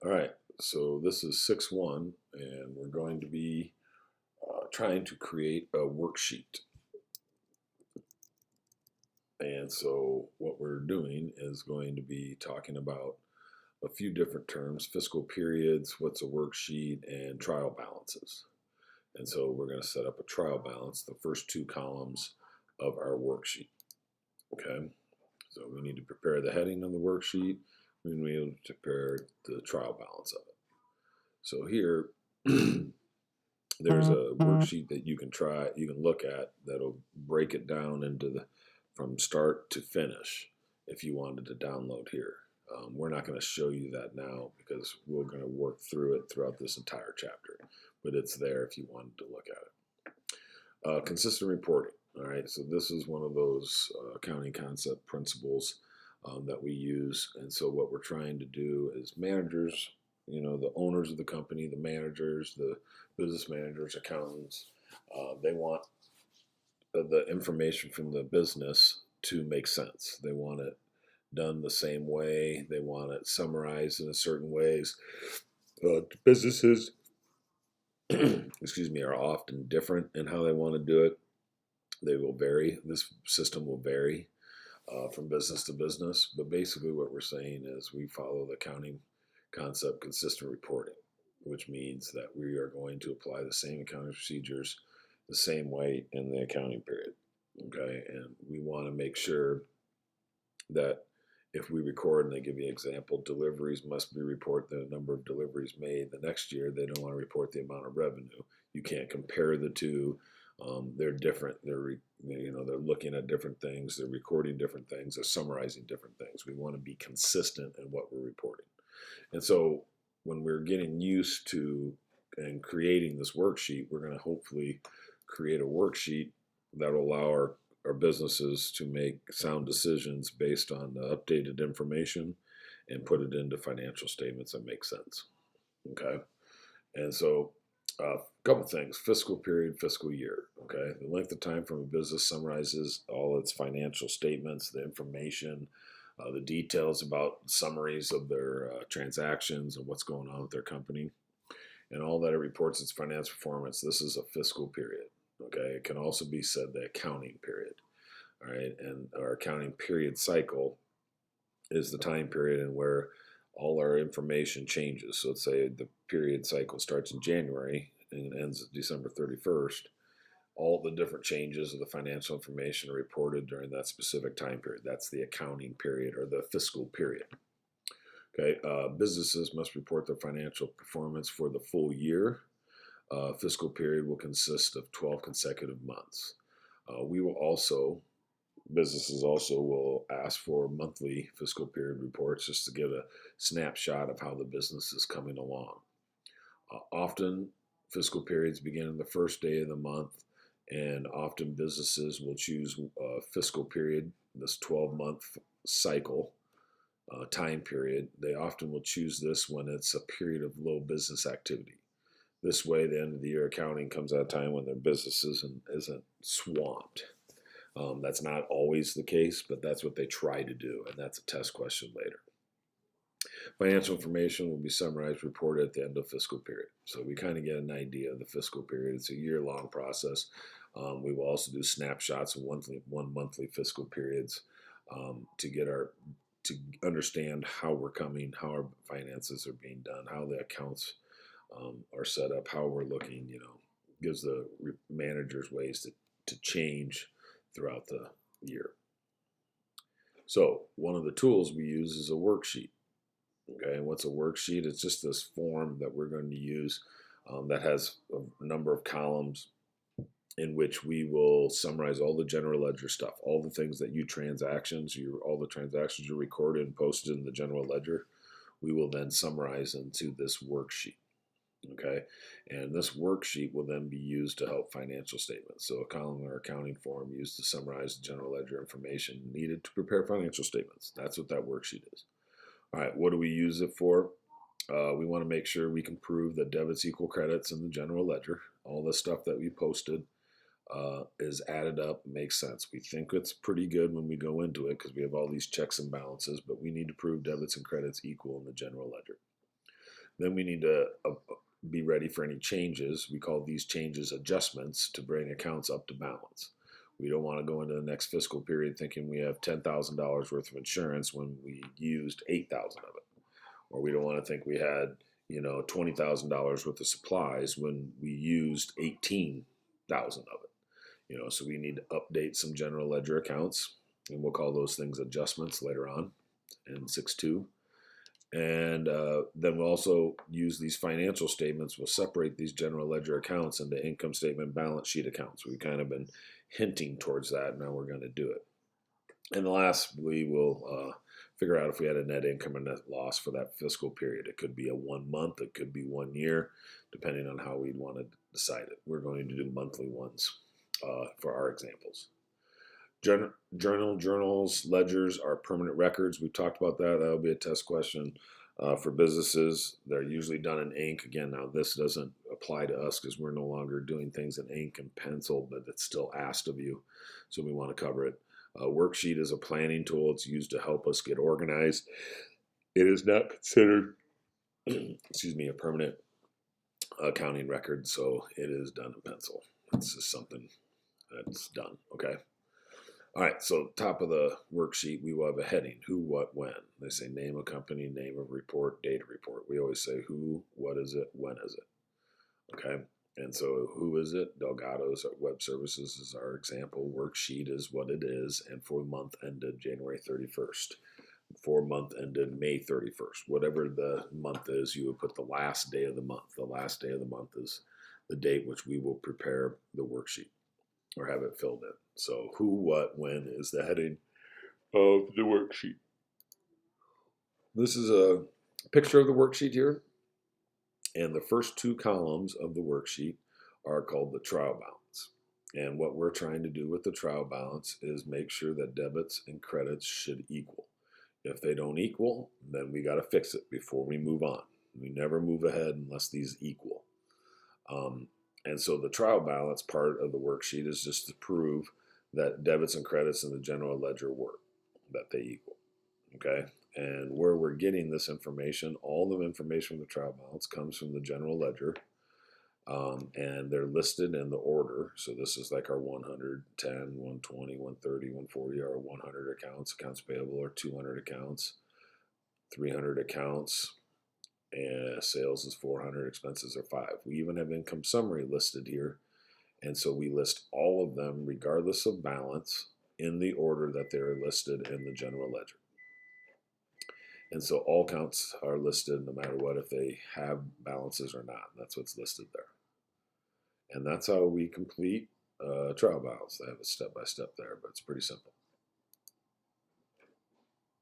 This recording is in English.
All right, so this is 6-1, and we're going to be trying to create a worksheet. And so what we're doing is going to be talking about a few different terms: fiscal periods, what's a worksheet, and trial balances. And so we're going to set up a trial balance, the first two columns of our worksheet. Okay, so we need to prepare the heading of the worksheet. We need to prepare the trial balance of it. So here, there's a worksheet that you can look at that'll break it down into the from start to finish if you wanted to download here. We're not going to show you that now because we're going to work through it throughout this entire chapter, but it's there if you wanted to look at it. Consistent reporting. All right, so this is one of those accounting concept principles that we use. And so what we're trying to do is managers, the owners of the company, the managers, the business managers, accountants, they want the information from the business to make sense. They want it done the same way. They want it summarized in a certain ways. Businesses, excuse me, are often different in how they want to do it. They will vary. This system will vary from business to business. But basically, what we're saying is we follow the accounting concept consistent reporting, which means that we are going to apply the same accounting procedures the same way in the accounting period. Okay, and we want to make sure that if we record and they give you an example, deliveries must be report the number of deliveries made. The next year, they don't want to report the amount of revenue. You can't compare the two. They're different. They're looking at different things. They're recording different things. They're summarizing different things. We want to be consistent in what we're reporting. And so when we're getting used to and creating this worksheet, we're going to hopefully create a worksheet that will allow our businesses to make sound decisions based on the updated information and put it into financial statements that make sense. Okay. And so a couple things: fiscal period, fiscal year. Okay. The length of time from a business summarizes all its financial statements, the information, the details about summaries of their transactions and what's going on with their company, and all that it reports its financial performance. This is a fiscal period. Okay. It can also be said the accounting period. All right. And our accounting period cycle is the time period in where all our information changes. So let's say the period cycle starts in January and ends December 31st. All the different changes of the financial information are reported during that specific time period. That's the accounting period or the fiscal period. Okay, businesses must report their financial performance for the full year. Fiscal period will consist of 12 consecutive months. Businesses also will ask for monthly fiscal period reports just to get a snapshot of how the business is coming along. Often, fiscal periods begin on the first day of the month, and often businesses will choose a fiscal period, this 12-month cycle time period. They often will choose this when it's a period of low business activity. This way, the end of the year accounting comes at a time when their business isn't swamped. That's not always the case, but that's what they try to do, and that's a test question later. Financial information will be summarized, reported at the end of fiscal period. So we kind of get an idea of the fiscal period. It's a year-long process. We will also do snapshots of one monthly fiscal periods to understand how we're coming, how our finances are being done, how the accounts are set up, how we're looking. Gives the managers ways to change throughout the year. So one of the tools we use is a worksheet. Okay, and what's a worksheet? It's just this form that we're going to use that has a number of columns in which we will summarize all the general ledger stuff, all the things that all the transactions you recorded and posted in the general ledger. We will then summarize into this worksheet. Okay, and this worksheet will then be used to help financial statements. So a column or accounting form used to summarize the general ledger information needed to prepare financial statements. That's what that worksheet is. All right, what do we use it for? We want to make sure we can prove that debits equal credits in the general ledger. All the stuff that we posted is added up, makes sense. We think it's pretty good when we go into it because we have all these checks and balances, but we need to prove debits and credits equal in the general ledger. Then we need to be ready for any changes. We call these changes adjustments to bring accounts up to balance. We don't want to go into the next fiscal period thinking we have $10,000 worth of insurance when we used 8,000 of it, or we don't want to think we had $20,000 worth of supplies when we used 18,000 of it. So we need to update some general ledger accounts, and we'll call those things adjustments later on in 6.2. And then we'll also use these financial statements. We'll separate these general ledger accounts into income statement, balance sheet accounts. We've kind of been hinting towards that. Now we're going to do it. And lastly, we'll figure out if we had a net income or net loss for that fiscal period. It could be a 1 month, it could be 1 year, depending on how we'd want to decide it. We're going to do monthly ones for our examples. Journals, ledgers are permanent records. We've talked about that. That'll be a test question for businesses. They're usually done in ink. Again, now this doesn't apply to us because we're no longer doing things in ink and pencil, but it's still asked of you, so we want to cover it. A worksheet is a planning tool. It's used to help us get organized. It is not considered, a permanent accounting record, so it is done in pencil. It's just something that's done, okay? All right, so top of the worksheet, we will have a heading, who, what, when. They say name of company, name of report, date of report. We always say who, what is it, when is it, okay? And so who is it? Delgado's Web Services is our example. Worksheet is what it is, and for month ended January 31st. For month ended May 31st. Whatever the month is, you would put the last day of the month. The last day of the month is the date which we will prepare the worksheet or have it filled in. So who, what, when is the heading of the worksheet. This is a picture of the worksheet here. And the first 2 columns of the worksheet are called the trial balance. And what we're trying to do with the trial balance is make sure that debits and credits should equal. If they don't equal, then we got to fix it before we move on. We never move ahead unless these equal. And so the trial balance part of the worksheet is just to prove that debits and credits in the general ledger work, that they equal. Okay? And where we're getting this information, all the information from the trial balance comes from the general ledger, and they're listed in the order. So this is like our 110, 120, 130, 140, our 100 accounts payable, or 200 accounts, 300 accounts, and sales is 400, expenses are 5. We even have income summary listed here, and so we list all of them regardless of balance in the order that they're listed in the general ledger. And so all counts are listed no matter what, if they have balances or not. That's what's listed there. And that's how we complete trial balance. I have a step-by-step there, but it's pretty simple.